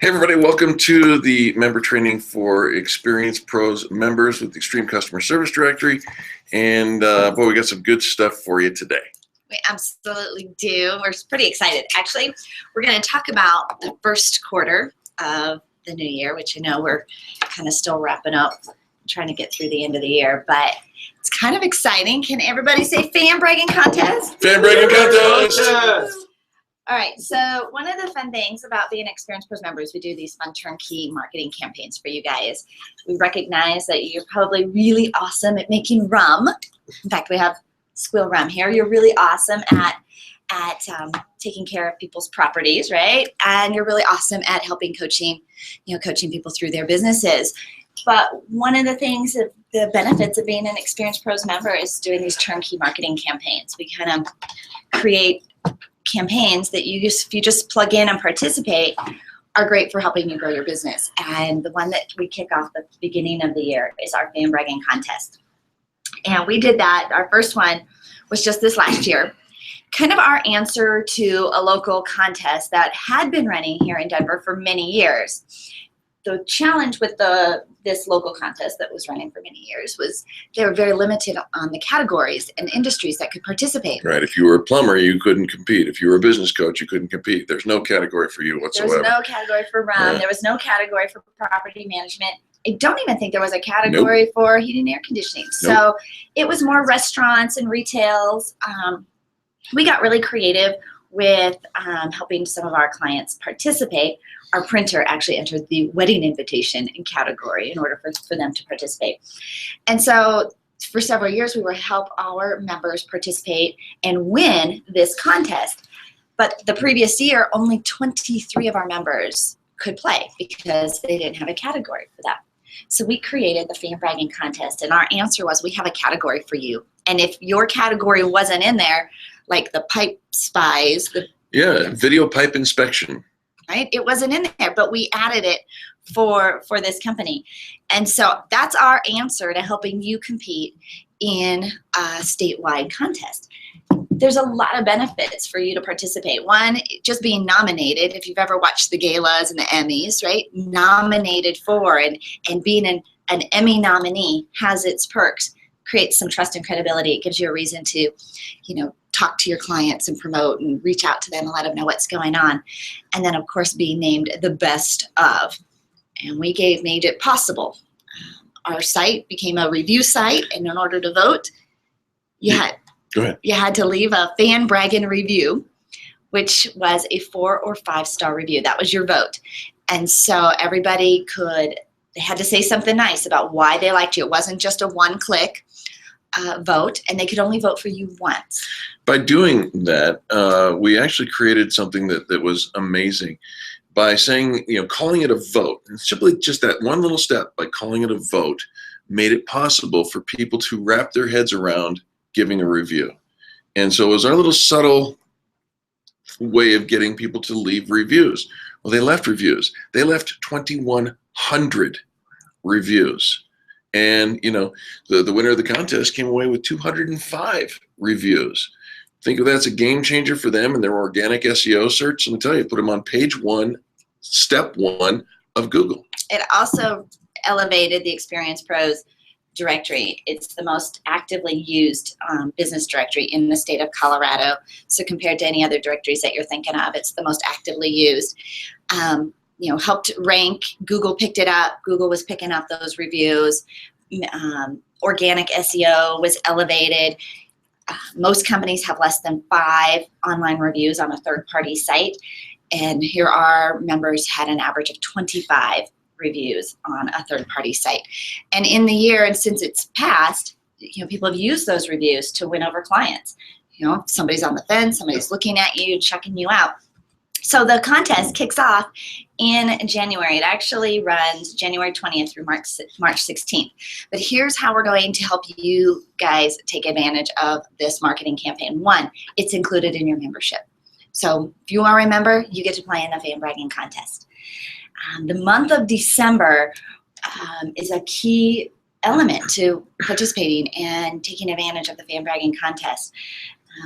Hey everybody, welcome to the member training for Experienced Pros members with Extreme Customer Service Directory. And boy, we got some good stuff for you today. We absolutely do. We're pretty excited. Actually, we're going to talk about the first quarter of the new year, which I know we're kind of still wrapping up, trying to get through the end of the year, but it's kind of exciting. Can everybody say fan bragging contest? Fan bragging contest! Yes. All right, so one of the fun things about being Experienced Pros members, we do these fun turnkey marketing campaigns for you guys. We recognize that you're probably really awesome at making rum. In fact, we have squill rum here. You're really awesome at taking care of people's properties, right? And you're really awesome at helping coaching people through their businesses. But one of the things, the benefits of being an Experienced Pros member is doing these turnkey marketing campaigns. We kind of create campaigns that if you just plug in and participate, are great for helping you grow your business. And the one that we kick off at the beginning of the year is our fan bragging contest. And we did that. Our first one was just this last year. Kind of our answer to a local contest that had been running here in Denver for many years. The challenge with this local contest that was running for many years was they were very limited on the categories and industries that could participate. Right. If you were a plumber, you couldn't compete. If you were a business coach, you couldn't compete. There's no category for you whatsoever. There was no category for rum. There was no category for property management. I don't even think there was a category for heating and air conditioning. So it was more restaurants and retails. We got really creative with helping some of our clients participate. Our printer actually entered the wedding invitation in category in order for them to participate. And so for several years, we would help our members participate and win this contest. But the previous year, only 23 of our members could play because they didn't have a category for that. So we created the fan bragging contest, and our answer was, we have a category for you. And if your category wasn't in there, like the pipe spies, video pipe inspection. Right? It wasn't in there, but we added it for this company. And so that's our answer to helping you compete in a statewide contest. There's a lot of benefits for you to participate. One, just being nominated, if you've ever watched the galas and the Emmys, right? Nominated for and being an Emmy nominee has its perks, creates some trust and credibility. It gives you a reason to, talk to your clients and promote and reach out to them and let them know what's going on. And then, of course, being named the best of. And we made it possible. Our site became a review site, and in order to vote, you had to leave a fan bragging review, which was a 4 or 5 star review. That was your vote. And so everybody they had to say something nice about why they liked you. It wasn't just a one-click vote, and they could only vote for you once. By doing that, we actually created something that was amazing. By saying, calling it a vote, and simply just that one little step, by calling it a vote, made it possible for people to wrap their heads around giving a review. And so it was our little subtle way of getting people to leave reviews. Well, they left reviews. They left 2,100 reviews. And, the winner of the contest came away with 205 reviews. Think of that as a game changer for them and their organic SEO search. Let me tell you, put them on page 1, step 1 of Google. It also elevated the Experienced Pros directory. It's the most actively used business directory in the state of Colorado. So compared to any other directories that you're thinking of, it's the most actively used. Helped rank. Google picked it up. Google was picking up those reviews. Organic SEO was elevated. Most companies have less than 5 online reviews on a third-party site. And here our members had an average of 25 reviews on a third-party site. And in the year, and since it's passed, people have used those reviews to win over clients. Somebody's on the fence, somebody's looking at you, checking you out. So the contest kicks off in January. It actually runs January 20th through March 16th. But here's how we're going to help you guys take advantage of this marketing campaign. One, it's included in your membership. So if you are a member, you get to play in the fan bragging contest. The month of December is a key element to participating and taking advantage of the fan bragging contest.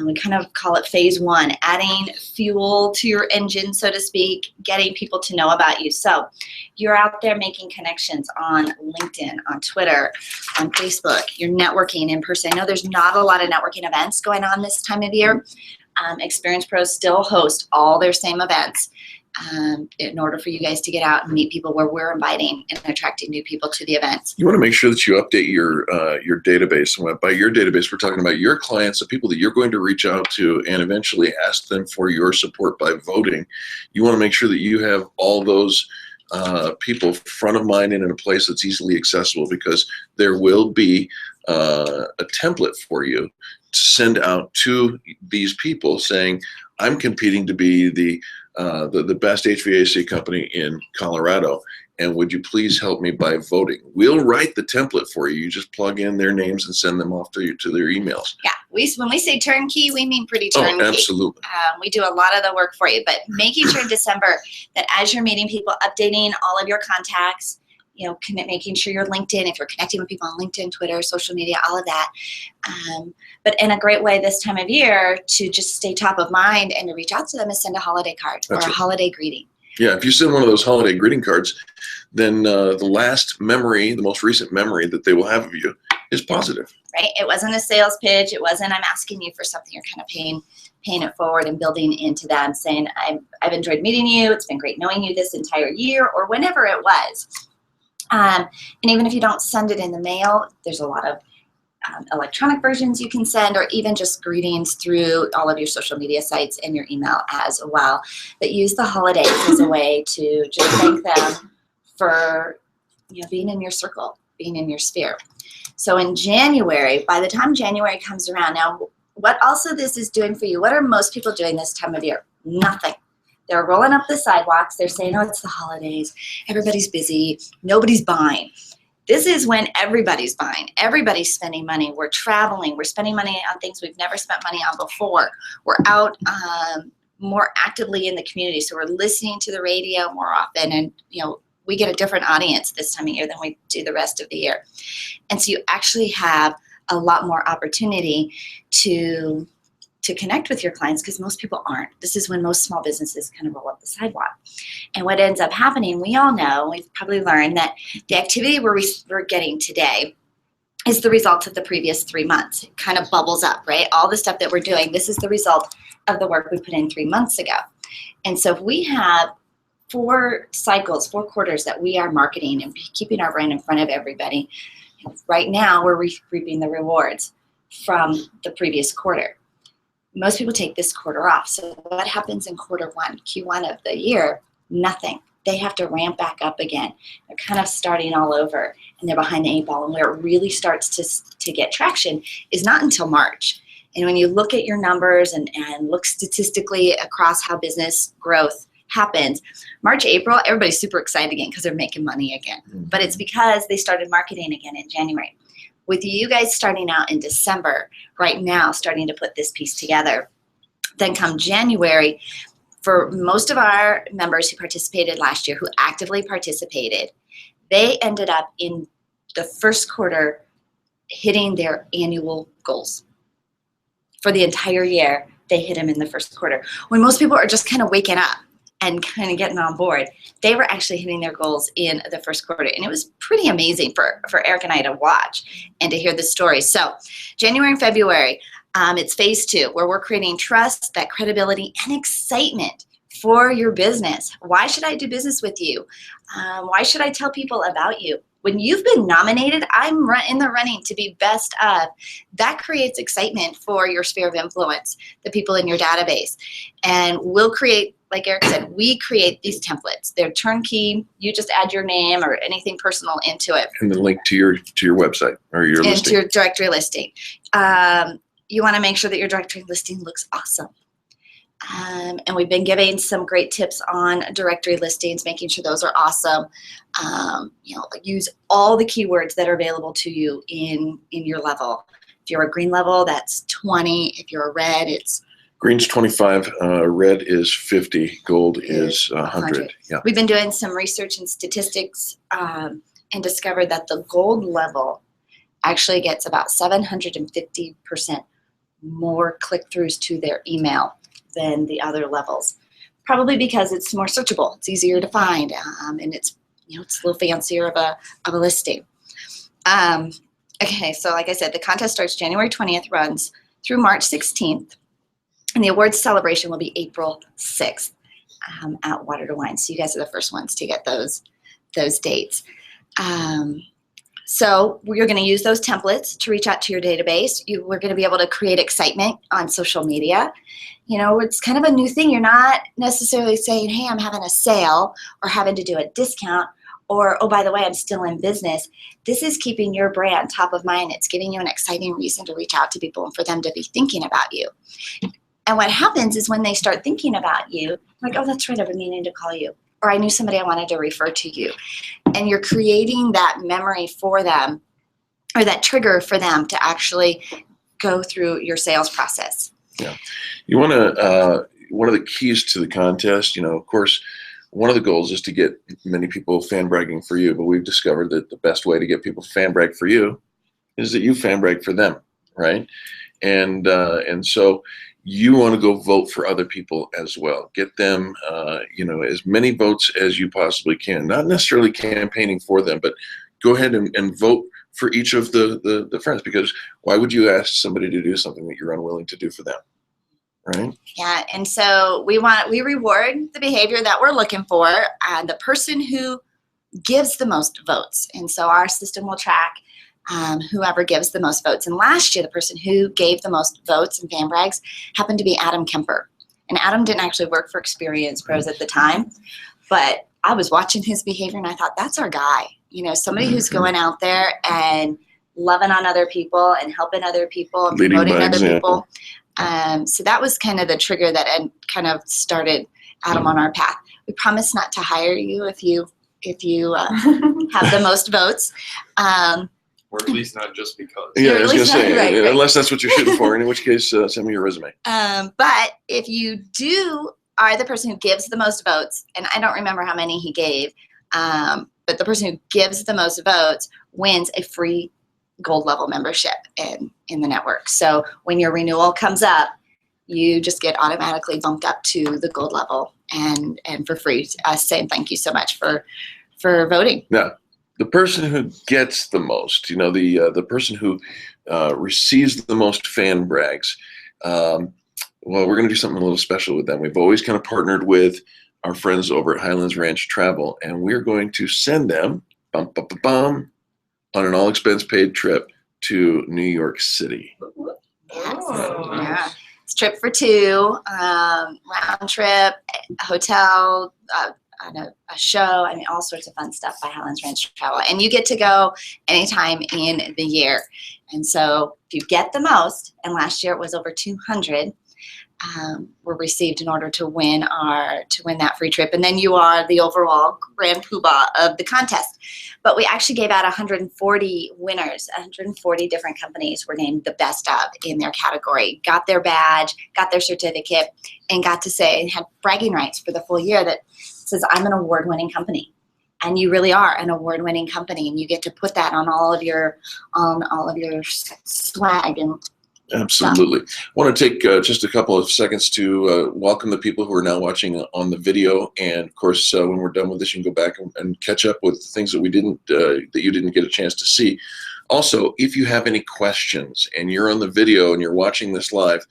We kind of call it phase one, adding fuel to your engine, so to speak, getting people to know about you. So you're out there making connections on LinkedIn, on Twitter, on Facebook. You're networking in person. I know there's not a lot of networking events going on this time of year. Experience Pros still host all their same events in order for you guys to get out and meet people, where we're inviting and attracting new people to the events. You want to make sure that you update your database. And by your database, we're talking about your clients, the people that you're going to reach out to and eventually ask them for your support by voting. You want to make sure that you have all those people front of mind and in a place that's easily accessible, because there will be a template for you to send out to these people saying, I'm competing to be the best HVAC company in Colorado, and would you please help me by voting? We'll write the template for you. You just plug in their names and send them off to their emails. Yeah, when we say turnkey, we mean pretty turnkey. Oh, absolutely. We do a lot of the work for you, but making sure in December that as you're meeting people, updating all of your contacts, making sure you're LinkedIn, if you're connecting with people on LinkedIn, Twitter, social media, all of that. But in a great way this time of year to just stay top of mind and to reach out to them is send a holiday card or a holiday greeting. Yeah, if you send one of those holiday greeting cards, then the most recent memory that they will have of you is positive. Right? It wasn't a sales pitch. It wasn't I'm asking you for something. You're kind of paying it forward and building into them, saying, I've enjoyed meeting you. It's been great knowing you this entire year, or whenever it was. And even if you don't send it in the mail, there's a lot of electronic versions you can send, or even just greetings through all of your social media sites and your email as well. But use the holidays as a way to just thank them for being in your circle, being in your sphere. So in January, by the time January comes around, now what also this is doing for you, what are most people doing this time of year? Nothing. They're rolling up the sidewalks. They're saying, oh, it's the holidays. Everybody's busy. Nobody's buying. This is when everybody's buying. Everybody's spending money. We're traveling. We're spending money on things we've never spent money on before. We're out more actively in the community. So we're listening to the radio more often. And, we get a different audience this time of year than we do the rest of the year. And so you actually have a lot more opportunity to connect with your clients, because most people aren't. This is when most small businesses kind of roll up the sidewalk. And what ends up happening, we all know, we've probably learned that the activity we're getting today is the result of the previous 3 months. It kind of bubbles up, right? All the stuff that we're doing, this is the result of the work we put in 3 months ago. And so if we have 4 cycles, 4 quarters that we are marketing and keeping our brand in front of everybody, right now we're reaping the rewards from the previous quarter. Most people take this quarter off. So what happens in quarter one, Q1 of the year? Nothing. They have to ramp back up again. They're kind of starting all over, and they're behind the 8 ball. And where it really starts to get traction is not until March. And when you look at your numbers and look statistically across how business growth happens, March, April, everybody's super excited again because they're making money again. But it's because they started marketing again in January. With you guys starting out in December, right now, starting to put this piece together, then come January, for most of our members who participated last year, who actively participated, they ended up in the first quarter hitting their annual goals. For the entire year, they hit them in the first quarter. When most people are just kind of waking up and kind of getting on board, they were actually hitting their goals in the first quarter. And it was pretty amazing for Eric and I to watch and to hear the story. So January and February, it's phase 2, where we're creating trust, that credibility, and excitement for your business. Why should I do business with you? Why should I tell people about you? When you've been nominated, I'm in the running to be best of. That creates excitement for your sphere of influence, the people in your database. And we'll create, like Eric said, we create these templates. They're turnkey. You just add your name or anything personal into it. And the link to your website or your listing. Into your directory listing. You want to make sure that your directory listing looks awesome. And we've been giving some great tips on directory listings, making sure those are awesome. Use all the keywords that are available to you in your level. If you're a green level, that's 20. If you're a red, it's green's 25, red is 50, gold is 100. Yeah. We've been doing some research and statistics and discovered that the gold level actually gets about 750% more click-throughs to their email than the other levels. Probably because it's more searchable, it's easier to find, and it's, it's a little fancier of a listing. Okay, so like I said, the contest starts January 20th, runs through March 16th, and the awards celebration will be April 6th at Water to Wine. So you guys are the first ones to get those dates. So we're going to use those templates to reach out to your database. We're going to be able to create excitement on social media. It's kind of a new thing. You're not necessarily saying, hey, I'm having a sale or having to do a discount, or, oh, by the way, I'm still in business. This is keeping your brand top of mind. It's giving you an exciting reason to reach out to people and for them to be thinking about you. And what happens is when they start thinking about you, like, oh, that's right, I've been meaning to call you. Or I knew somebody I wanted to refer to you. And you're creating that memory for them, or that trigger for them to actually go through your sales process. Yeah. You want to, one of the keys to the contest, of course, one of the goals is to get many people fan bragging for you, but we've discovered that the best way to get people to fan brag for you is that you fan brag for them, right? And so you want to go vote for other people as well. Get them, as many votes as you possibly can. Not necessarily campaigning for them, but go ahead and vote for each of the friends, because why would you ask somebody to do something that you're unwilling to do for them? Right? Yeah, and so we reward the behavior that we're looking for, and the person who gives the most votes. And so our system will track whoever gives the most votes. And last year, the person who gave the most votes and fan brags happened to be Adam Kemper. And Adam didn't actually work for Experience Pros at the time, but I was watching his behavior and I thought, that's our guy. Somebody who's going out there and loving on other people and helping other people and promoting other people. So that was kind of the trigger that kind of started Adam on our path. We promise not to hire you if you have the most votes. Or at least not just because. Yeah, I was going to say, right. Unless that's what you're shooting for, in which case, send me your resume. But if you are the person who gives the most votes, and I don't remember how many he gave, but the person who gives the most votes wins a free gold level membership in the network. So when your renewal comes up, you just get automatically bumped up to the gold level and for free. Saying thank you so much for voting. Yeah. The person who gets the most, the person who receives the most fan brags, well, we're going to do something a little special with them. We've always kind of partnered with our friends over at Highlands Ranch Travel, and we're going to send them on an all-expense paid trip to New York City. Yes. Yeah. It's a trip for two, round trip, hotel, a show, all sorts of fun stuff by Highlands Ranch Travel. And you get to go anytime in the year. And so if you get the most, and last year it was over 200, were received in order to win that free trip. And then you are the overall grand poobah of the contest. But we actually gave out 140 winners. 140 different companies were named the best of in their category, got their badge, got their certificate, and got to say, had bragging rights for the full year that says, I'm an award-winning company. And you really are an award-winning company, and you get to put that on all of your swag and Absolutely. I want to take just a couple of seconds to welcome the people who are now watching on the video. And of course, when we're done with this, you can go back and catch up with things that you didn't get a chance to see. Also, if you have any questions and you're on the video and you're watching this live,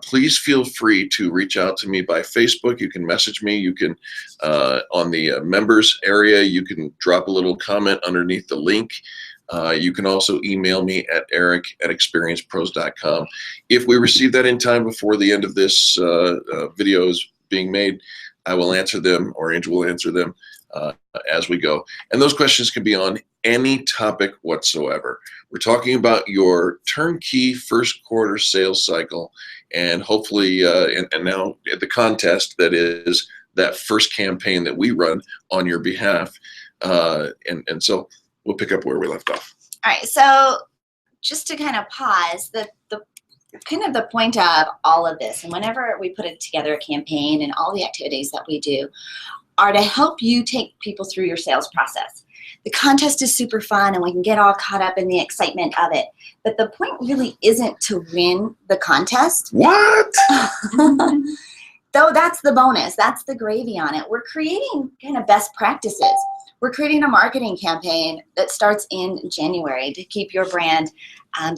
please feel free to reach out to me by Facebook. You can message me. You can, on the members area, you can drop a little comment underneath the link. You can also email me at eric@experiencepros.com. If we receive that in time before the end of this video is being made, I will answer them, or Angel will answer them as we go. And those questions can be on any topic whatsoever. We're talking about your turnkey first quarter sales cycle, and hopefully, and now the contest that is that first campaign that we run on your behalf. And so we'll pick up where we left off. All right, so just to kind of pause, the kind of the point of all of this, and whenever we put it together, a campaign and all the activities that we do, are to help you take people through your sales process. The contest is super fun and we can get all caught up in the excitement of it. But the point really isn't to win the contest. What? Though that's the bonus, that's the gravy on it. We're creating kind of best practices. We're creating a marketing campaign that starts in January to keep your brand,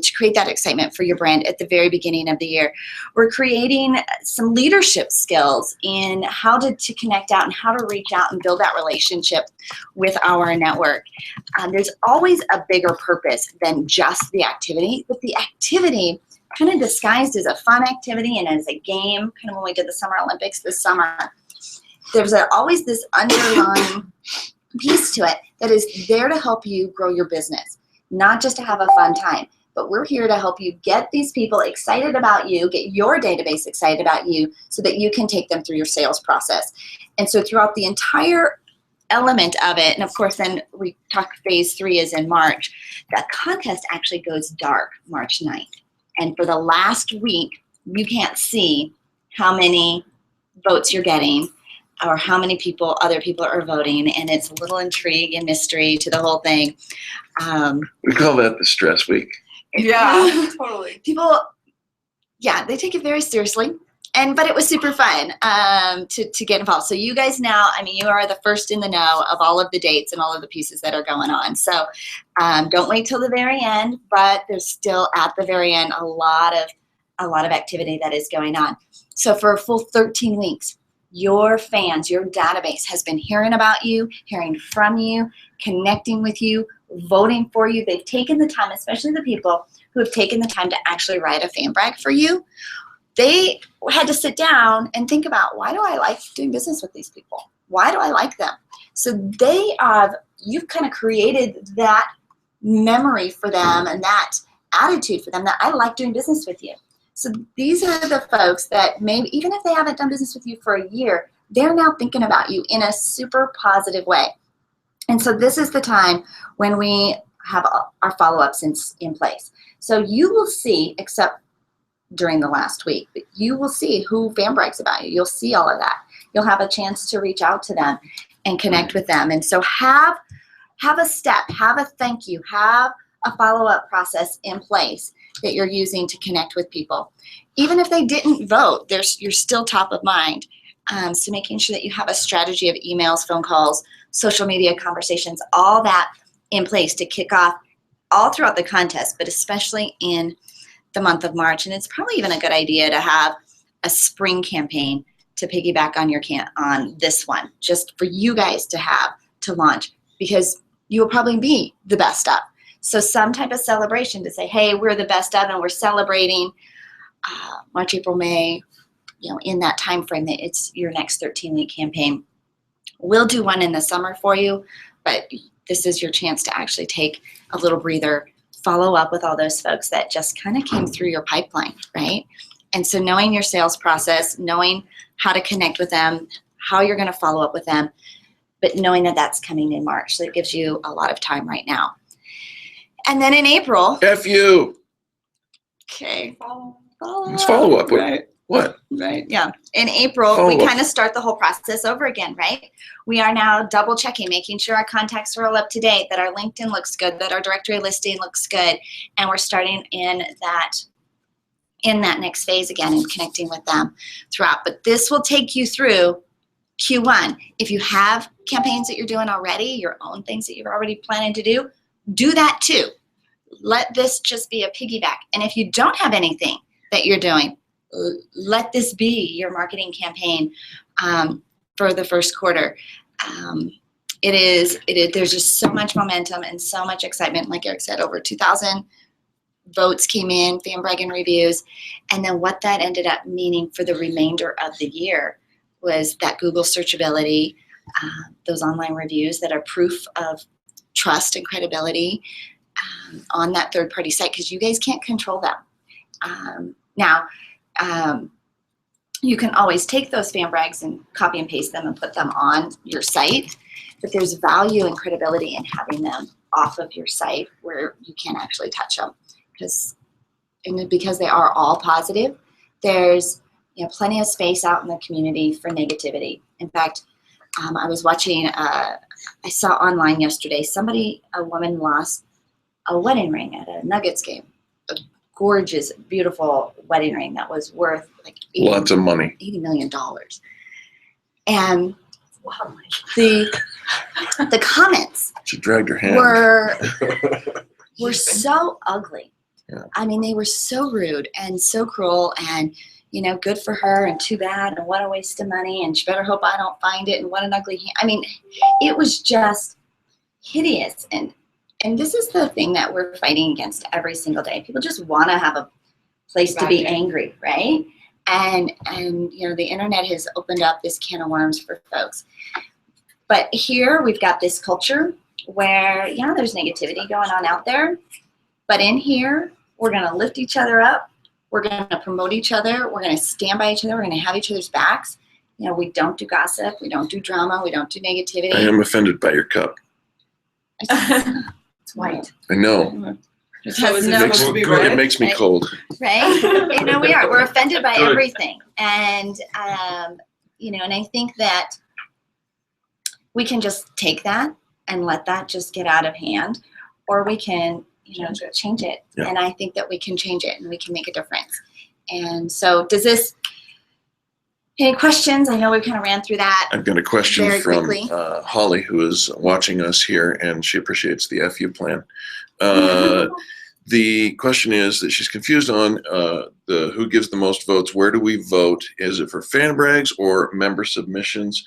to create that excitement for your brand at the very beginning of the year. We're creating some leadership skills in how to connect out and how to reach out and build that relationship with our network. There's always a bigger purpose than just the activity, but the activity kind of disguised as a fun activity and as a game, kind of when we did the Summer Olympics this summer. There's always this underlying piece to it that is there to help you grow your business, not just to have a fun time, but we're here to help you get these people excited about you, get your database excited about you so that you can take them through your sales process. And so throughout the entire element of it, and of course then we talked phase 3 is in March, that contest actually goes dark March 9th. And for the last week, you can't see how many votes you're getting or how many other people are voting, and it's a little intrigue and mystery to the whole thing. We call that the stress week. Yeah, totally. People, yeah, they take it very seriously, but it was super fun to get involved. So you guys now, I mean, you are the first in the know of all of the dates and all of the pieces that are going on. So don't wait till the very end, but there's still at the very end a lot of activity that is going on. So for a full 13 weeks, your fans, your database has been hearing about you, hearing from you, connecting with you, voting for you. They've taken the time, especially the people who have taken the time to actually write a fan brag for you. They had to sit down and think about, why do I like doing business with these people? Why do I like them? So you've kind of created that memory for them and that attitude for them that I like doing business with you. So these are the folks that maybe, even if they haven't done business with you for a year, they're now thinking about you in a super positive way. And so this is the time when we have our follow-ups in place. So you will see, except during the last week, but you will see who fan brags about you. You'll see all of that. You'll have a chance to reach out to them and connect with them. And so have a step, have a thank you, have a follow-up process in place that you're using to connect with people. Even if they didn't vote, you're still top of mind. So making sure that you have a strategy of emails, phone calls, social media conversations, all that in place to kick off all throughout the contest, but especially in the month of March. And it's probably even a good idea to have a spring campaign to piggyback on this one, just for you guys to launch, because you will probably be the best of. So some type of celebration to say, hey, we're the best of, and we're celebrating March, April, May, in that time frame that it's your next 13-week campaign. We'll do one in the summer for you, but this is your chance to actually take a little breather, follow up with all those folks that just kind of came through your pipeline, right? And so knowing your sales process, knowing how to connect with them, how you're going to follow up with them, but knowing that that's coming in March. So it gives you a lot of time right now. And then in April. F you. Okay. It's follow up. Right. What? Right. Yeah. In April, we kind of start the whole process over again, right? We are now double checking, making sure our contacts are all up to date, that our LinkedIn looks good, that our directory listing looks good. And we're starting in that next phase again and connecting with them throughout. But this will take you through Q1. If you have campaigns that you're doing already, your own things that you're already planning to do that too. Let this just be a piggyback. And if you don't have anything that you're doing, let this be your marketing campaign for the first quarter. There's just so much momentum and so much excitement. Like Eric said, over 2,000 votes came in, fan Braggin reviews. And then what that ended up meaning for the remainder of the year was that Google searchability, those online reviews that are proof of trust and credibility on that third-party site, because you guys can't control them. Now, you can always take those fan brags and copy and paste them and put them on your site, but there's value and credibility in having them off of your site where you can't actually touch them, because they are all positive. There's plenty of space out in the community for negativity. In fact, I was watching, I saw online yesterday, a woman lost a wedding ring at a Nuggets game. A gorgeous, beautiful wedding ring that was worth like Lots of money. $80 million. And the comments She dragged her hand. were so ugly. Yeah. I mean, they were so rude and so cruel, and good for her and too bad, and what a waste of money, and she better hope I don't find it, and what an ugly I mean, it was just hideous. And this is the thing that we're fighting against every single day. People just want to have a place to be angry, right? And the internet has opened up this can of worms for folks. But here we've got this culture where, there's negativity going on out there. But in here, we're going to lift each other up. We're going to promote each other. We're going to stand by each other. We're going to have each other's backs. We don't do gossip. We don't do drama. We don't do negativity. I am offended by your cup. It's white. I know. It So is it has supposed no, to be It red? makes me Right. cold. right? We are. We're offended by Good. everything. And, and I think that we can just take that and let that just get out of hand, or we can, change it. Yeah. And I think that we can change it and we can make a difference. And so any questions? I know we kind of ran through that. I've got a question Very from quickly. Holly, who is watching us here, and she appreciates the FU plan. The question is that she's confused on the who gives the most votes. Where do we vote? Is it for fan brags or member submissions?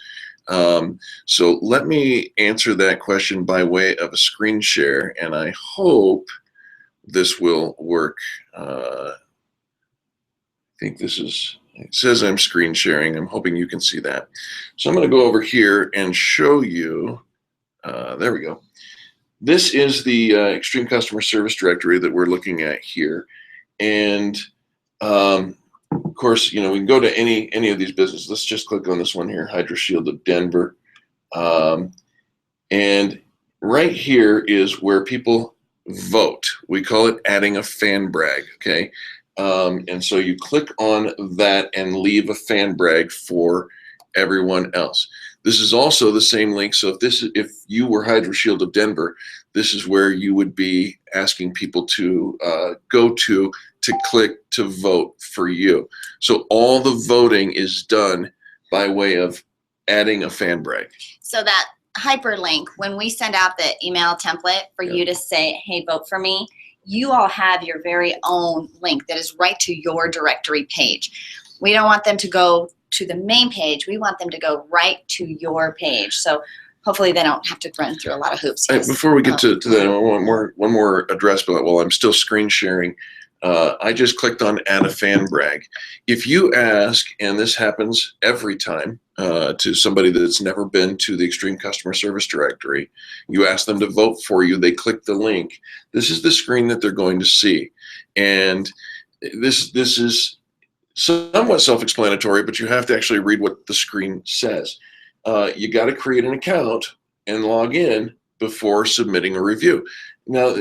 So let me answer that question by way of a screen share, and I hope this will work. I think this is, it says I'm screen sharing. I'm hoping you can see that. So I'm going to go over here and show you. There we go. This is the Extreme Customer Service Directory that we're looking at here. And of course, we can go to any of these businesses. Let's just click on this one here, Hydro Shield of Denver. And right here is where people vote. We call it adding a fan brag, okay? And so you click on that and leave a fan brag for everyone else. This is also the same link. So if you were Hydro Shield of Denver, this is where you would be asking people to go to click to vote for you. So all the voting is done by way of adding a fan brag. So that hyperlink, when we send out the email template for you to say, hey, vote for me, you all have your very own link that is right to your directory page. We don't want them to go to the main page. We want them to go right to your page. So hopefully they don't have to run through a lot of hoops. Before we get to that, one more address, but while I'm still screen sharing, I just clicked on add a fan brag. If you ask, and this happens every time to somebody that's never been to the Extreme Customer Service Directory, you ask them to vote for you, they click the link. This is the screen that they're going to see. And this is somewhat self-explanatory, but you have to actually read what the screen says. You got to create an account and log in before submitting a review. Now,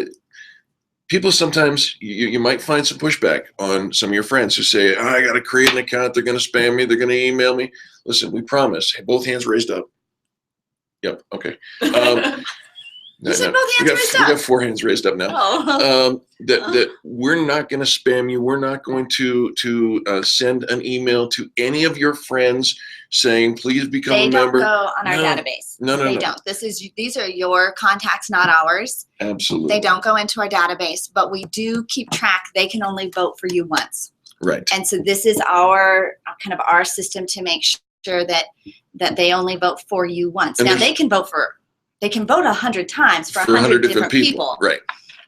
people sometimes, you might find some pushback on some of your friends who say, I got to create an account, they're going to spam me, they're going to email me. Listen, we promise. Hey, both hands raised up. Yep, okay. You said both hands raised up. We got 4 hands raised up now. Oh. That we're not going to spam you. We're not going to send an email to any of your friends saying, please become a member. They don't go on our database. No. They don't. These are your contacts, not ours. Absolutely. They don't go into our database, but we do keep track. They can only vote for you once. Right. And so this is our our system to make sure that they only vote for you once. And now they can vote 100 times for 100 different people. Right.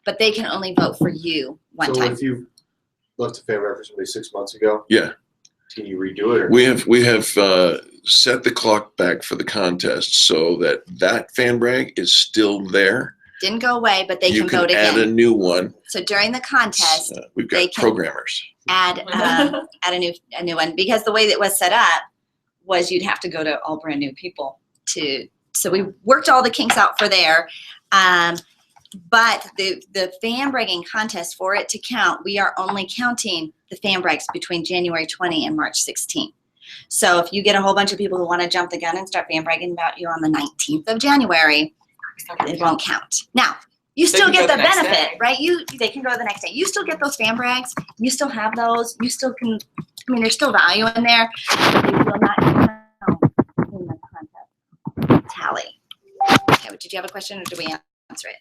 But they can only vote for you one So time. if you left a fan brag for somebody 6 months ago, Yeah. can you redo it? Or We have set the clock back for the contest so that fan brag is still there. Didn't go away, but they You can vote add a again. new one. So during the contest, We've they got can- programmers. add a new one, because the way that was set up was you'd have to go to all brand new people so we worked all the kinks out for there. But the fan bragging contest, for it to count, we are only counting the fan brags between January 20 and March 16. So if you get a whole bunch of people who want to jump the gun and start fan bragging about you on the 19th of January, it won't count. Now, you still can get go the the next benefit, day. right? They can go the next day. You still get those fan brags. You still have those. You still can, I mean, there's still value in there. They will not count in the contest tally. Okay, did you have a question or do we answer it?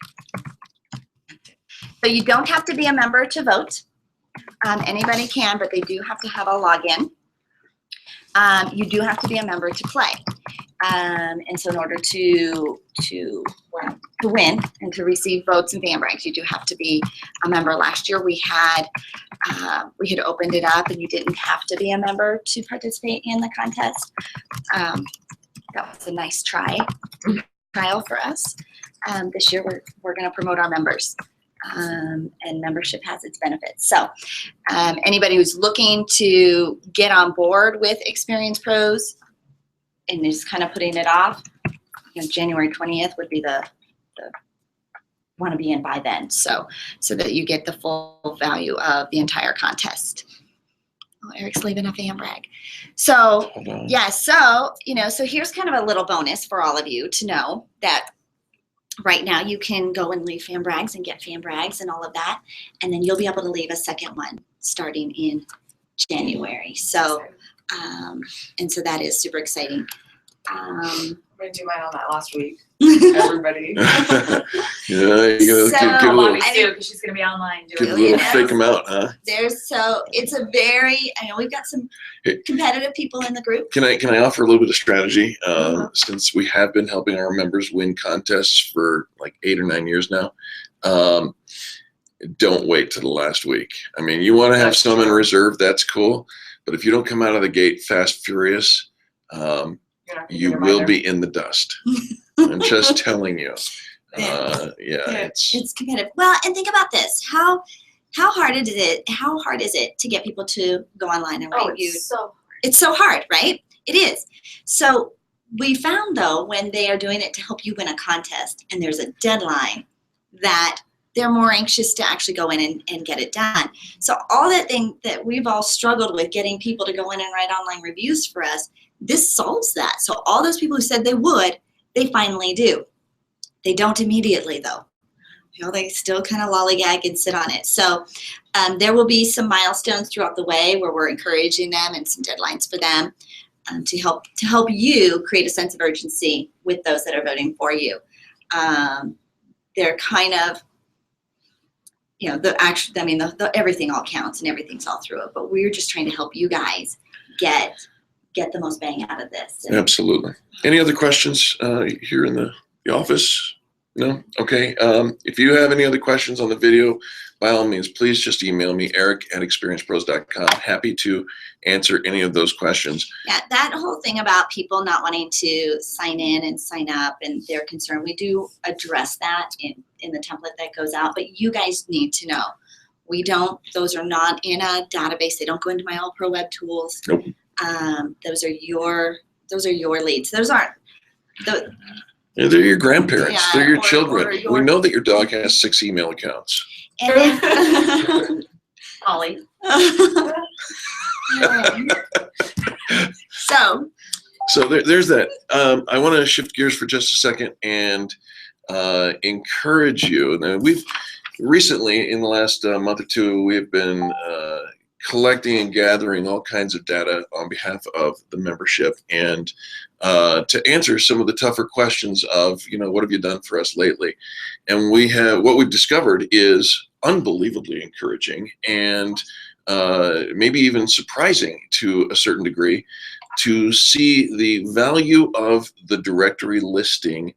So you don't have to be a member to vote. Anybody can, but they do have to have a login. You do have to be a member to play. And so in order to win and to receive votes and fan brags, you do have to be a member. Last year we had opened it up and you didn't have to be a member to participate in the contest. That was a nice trial for us. This year we're going to promote our members. And membership has its benefits. So anybody who's looking to get on board with Experience Pros and is kind of putting it off, January 20th would be the want to be in by then, so that you get the full value of the entire contest. Oh, Eric's leaving a fan brag. So yeah, so here's kind of a little bonus for all of you to know that right now you can go and leave fan brags and get fan brags and all of that, and then you'll be able to leave a second one starting in January. So and so that is super exciting. I'm gonna do mine on that last week. Everybody. Yeah, you gotta So, give a little, because she's gonna be online give a doing little Yes. fake them out, huh? It's a very, I know we've got some competitive people in the group. Can I offer a little bit of strategy? Since we have been helping our members win contests for like 8 or 9 years now, don't wait till the last week. I mean, you want to have some in reserve, that's cool, but if you don't come out of the gate fast, furious, you will be in the dust. I'm just telling you. It's competitive. Well, and think about this: how hard is it? How hard is it to get people to go online and write you? It's so hard, right? It is. So we found though, when they are doing it to help you win a contest, and there's a deadline, that they're more anxious to actually go in and get it done. So all that thing that we've all struggled with, getting people to go in and write online reviews for us, this solves that. So all those people who said they would, they finally do. They don't immediately though. They still kind of lollygag and sit on it. So there will be some milestones throughout the way where we're encouraging them and some deadlines for them to help you create a sense of urgency with those that are voting for you. They're kind of, everything all counts and everything's all through it. But we're just trying to help you guys get the most bang out of this. Absolutely. Any other questions here in the office? No? Okay. If you have any other questions on the video, by all means, please just email me, eric@experiencepros.com. Happy to answer any of those questions. Yeah, that whole thing about people not wanting to sign in and sign up and their concern, we do address that in the template that goes out, but you guys need to know. Those are not in a database. They don't go into my All Pro Web tools. Nope. Those are your leads. Those aren't Yeah, they're your grandparents. Yeah, they're your or children. We know that your dog has 6 email accounts. and Molly. So there's that. I want to shift gears for just a second and encourage you. Now, we've recently, in the last month or two, we have been collecting and gathering all kinds of data on behalf of the membership, and to answer some of the tougher questions of, what have you done for us lately? And what we've discovered is unbelievably encouraging and maybe even surprising to a certain degree to see the value of the directory listing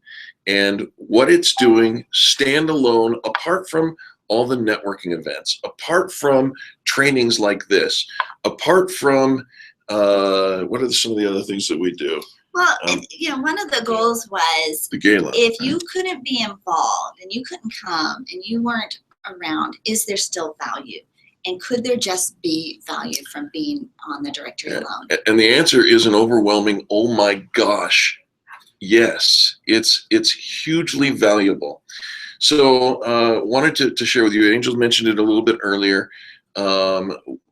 and what it's doing standalone, apart from all the networking events, apart from trainings like this, apart from what are some of the other things that we do? Well, one of the goals was The gala. if you couldn't be involved and you couldn't come and you weren't around, is there still value? And could there just be value from being on the directory alone? And the answer is an overwhelming, oh my gosh, yes. It's hugely valuable. So wanted to share with you, Angel mentioned it a little bit earlier.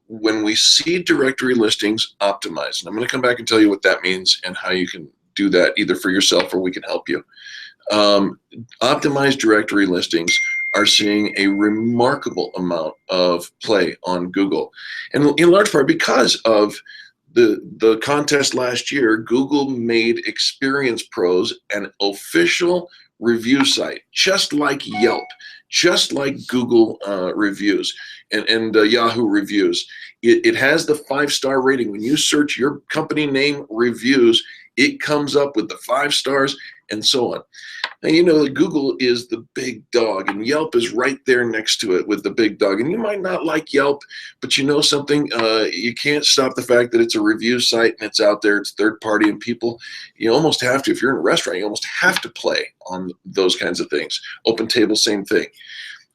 when we see directory listings optimized, and I'm going to come back and tell you what that means and how you can do that either for yourself or we can help you. Optimized directory listings are seeing a remarkable amount of play on Google, and in large part because of the contest last year. Google made Experience Pros an official review site, just like Yelp, just like Google reviews and Yahoo reviews. It has the 5-star rating. When you search your company name reviews, it comes up with the 5 stars and so on. Now, you know that Google is the big dog, and Yelp is right there next to it with the big dog. And you might not like Yelp, but you know something, you can't stop the fact that it's a review site and it's out there, it's third party, and people, you almost have to, if you're in a restaurant, you almost have to play on those kinds of things. Open Table, same thing.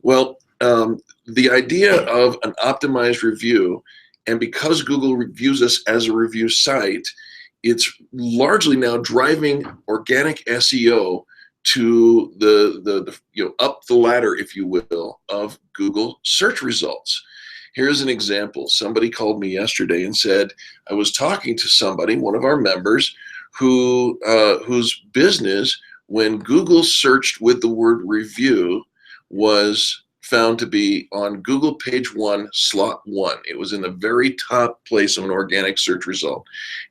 Well, the idea of an optimized review, and because Google reviews us as a review site, it's largely now driving organic SEO to the up the ladder, if you will, of Google search results. Here's an example. Somebody called me yesterday and said, I was talking to somebody, one of our members, whose business, when Google searched with the word review, was found to be on Google page 1, slot 1. It was in the very top place of an organic search result.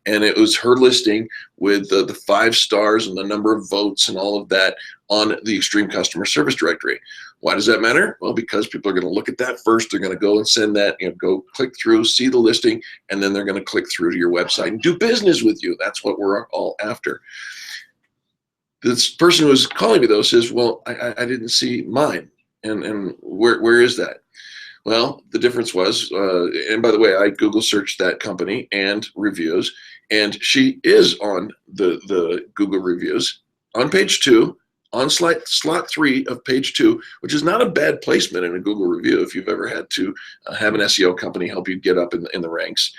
And it was her listing with the 5 stars and the number of votes and all of that on the Extreme Customer Service Directory. Why does that matter? Well, because people are going to look at that first. They're going to go and send that, go click through, see the listing, and then they're going to click through to your website and do business with you. That's what we're all after. This person who was calling me, though, says, well, I didn't see mine. And where is that? Well, the difference was, and by the way, I Google searched that company and reviews, and she is on the Google reviews on page 2, on slot 3 of page 2, which is not a bad placement in a Google review if you've ever had to have an SEO company help you get up in the ranks.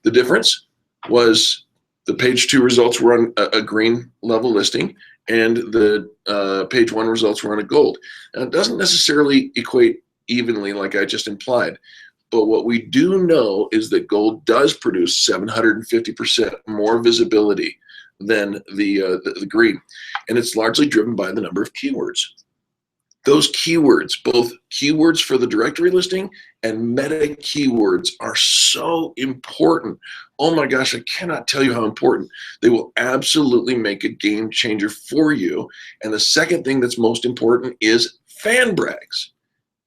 The difference was the page 2 results were on a green level listing, and the page 1 results were on a gold. Now, it doesn't necessarily equate evenly like I just implied, but what we do know is that gold does produce 750% more visibility than the green, and it's largely driven by the number of keywords. Those keywords, both keywords for the directory listing and meta keywords, are so important. Oh my gosh, I cannot tell you how important. They will absolutely make a game changer for you. And the second thing that's most important is fan brags.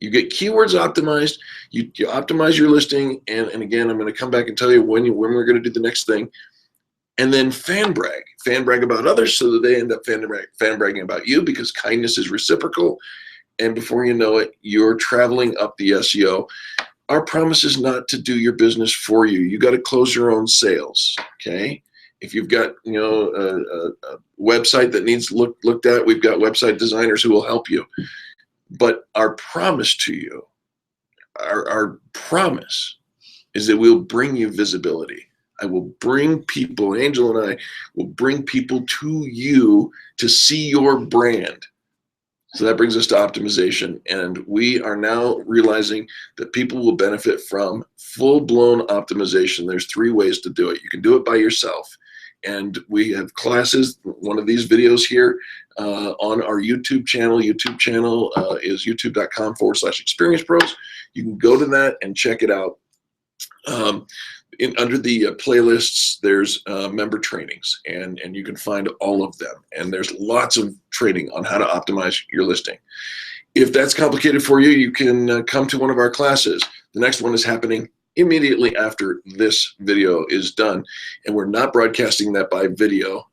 You get keywords optimized, you optimize your listing, and again, I'm going to come back and tell you when we're going to do the next thing. And then fan brag about others so that they end up fan bragging about you, because kindness is reciprocal. And before you know it, you're traveling up the SEO. Our promise is not to do your business for you. You got to close your own sales, okay? If you've got a website that needs looked at, we've got website designers who will help you. But our promise to you, our promise is that we'll bring you visibility. I will bring people, Angel and I will bring people to you to see your brand. So that brings us to optimization. And we are now realizing that people will benefit from full-blown optimization. There's 3 ways to do it. You can do it by yourself. And we have classes, one of these videos here on our YouTube channel. YouTube channel is youtube.com/Experience Pros. You can go to that and check it out. Under the playlists, there's member trainings, and you can find all of them. And there's lots of training on how to optimize your listing. If that's complicated for you, you can come to one of our classes. The next one is happening immediately after this video is done, and we're not broadcasting that by video,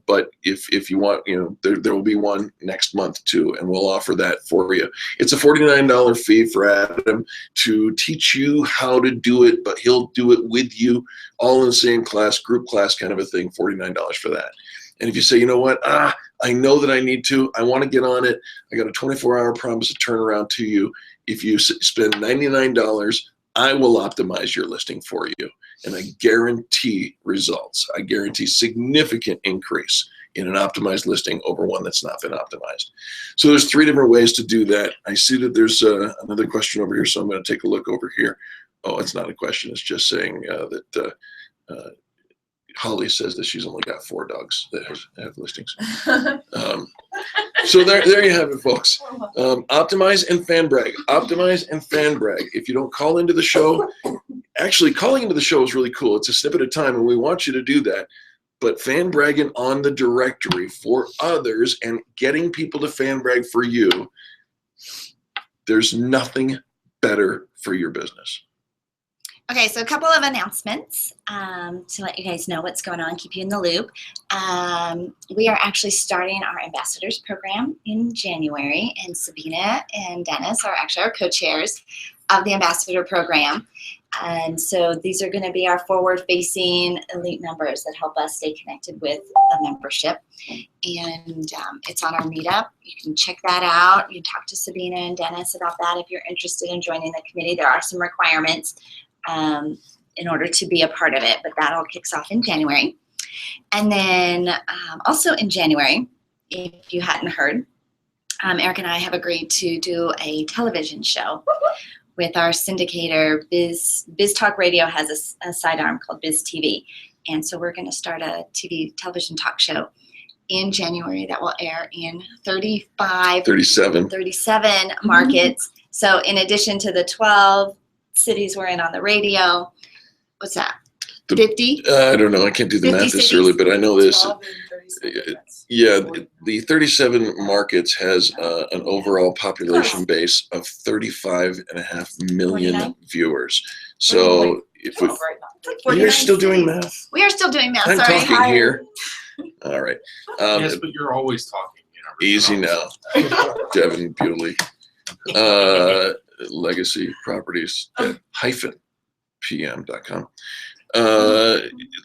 but if you want, there will be one next month too, and we'll offer that for you. It's a $49 fee for Adam to teach you how to do it, but he'll do it with you, all in the same class, group class kind of a thing. $49 for that. And if you say, you know what, I know that I need to, I want to get on it, I got a 24-hour promise to turn around to you. If you spend $99, I will optimize your listing for you, and I guarantee results. I guarantee significant increase in an optimized listing over one that's not been optimized. So there's 3 different ways to do that. I see that there's another question over here, so I'm going to take a look over here. Oh, it's not a question. It's just saying that Holly says that she's only got 4 dogs that have listings. So there you have it, folks. Optimize and fan brag. Optimize and fan brag. If you don't call into the show, actually calling into the show is really cool. It's a snippet of time, and we want you to do that. But fan bragging on the directory for others and getting people to fan brag for you, there's nothing better for your business. Okay, so a couple of announcements to let you guys know what's going on, keep you in the loop. We are actually starting our ambassadors program in January, and Sabina and Dennis are actually our co-chairs of the ambassador program. And so these are going to be our forward-facing elite members that help us stay connected with the membership. And it's on our meetup. You can check that out. You can talk to Sabina and Dennis about that if you're interested in joining the committee. There are some requirements in order to be a part of it, but that all kicks off in January. And then also in January, if you hadn't heard, Eric and I have agreed to do a television show with our syndicator. Biz Talk Radio has a sidearm called Biz TV. And so we're going to start a television talk show in January that will air in 37 markets. So in addition to the 12 cities we're in on the radio, what's that? 50? I don't know. I can't do the math this early, but I know this. Yeah, the 37 markets has an overall population base of 35.5 million 49? viewers. So if you're still doing math. We are still doing math. I'm Sorry. talking here. All right. Yes, but you're always talking. Easy now, Devin Bewley. Legacy Properties -pm.com.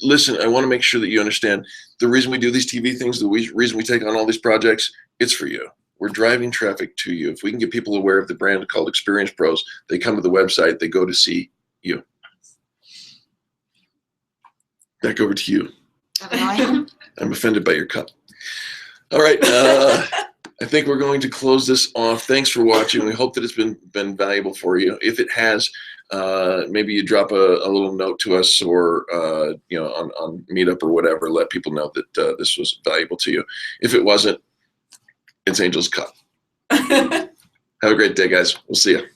Listen, I want to make sure that you understand the reason we do these TV things, the reason we take on all these projects, it's for you. We're driving traffic to you. If we can get people aware of the brand called Experience Pros, they come to the website, they go to see you. Back over to you. I'm offended by your cup. All right. I think we're going to close this off. Thanks for watching. We hope that it's been valuable for you. If it has, maybe you drop a little note to us, or on Meetup or whatever. Let people know that this was valuable to you. If it wasn't, it's Angel's Cup. Have a great day, guys. We'll see you.